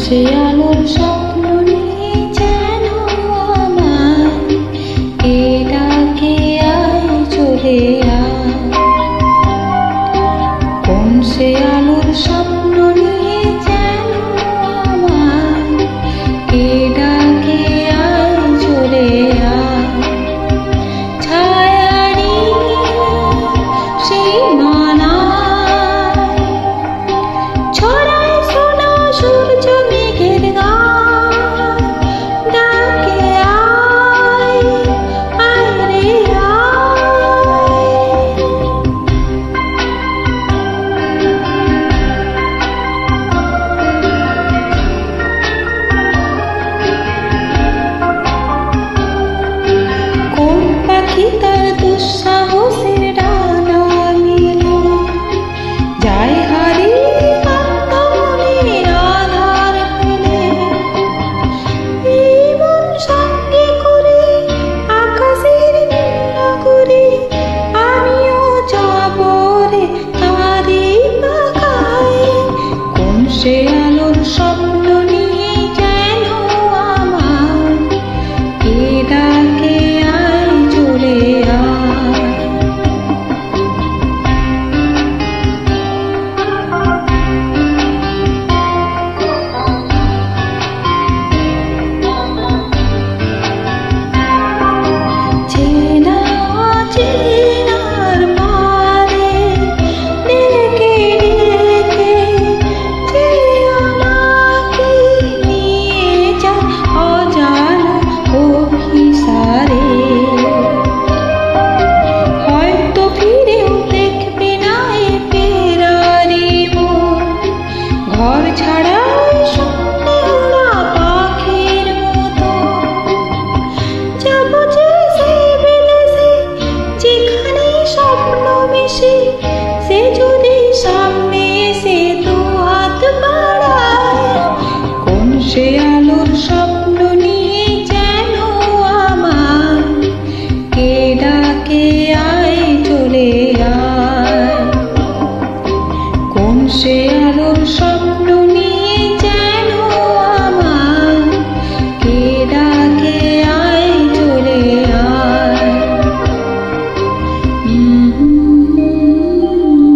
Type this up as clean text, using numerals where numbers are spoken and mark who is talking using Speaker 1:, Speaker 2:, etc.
Speaker 1: সে আলোর স্বপ্ন নিয়ে যেন আমায় কে ডাকে আয় চলে আয়। কোন সে আলোর স্বপ্ন নিয়ে যেন আমায় কে ডাকে আয় চলে আয়। ছায়ারি সেই মানায় ছড়ায় সোনা সূর্য মেঘের গান, ডাকে আয় আয় রে আয়। কোন পাখি তার দুঃসাহসের ডানা মেলে যায় হারিয়ে আত্মমনের আধার ফেলে। এই মন সঙ্গে করে আকাশের নীল নগরে আমিও যাব রে তারই পাখায়। কোন সে আলোর স্বপ্ন নিয়ে যেন আমায় কে ডাকে আয় চলে আয়। চেনা অচেনার মারে ডেকে ডেকে যে আমাকে নিয়ে যায় অজানা অভিসারে। হয়তো ফিরেও দেখবে না এ ফেরারি মন, ঘর ছাড়া শূন্যে ওড়া পাখির মতো। যাবো যে সেই বিদেশে যেখানে স্বপ্ন মিশে, সে যদি সামনে এসে দু হাত বাড়ায়। কোন সে আলোর স্বপ্ন নিয়ে যেন আমায় কে ডাকে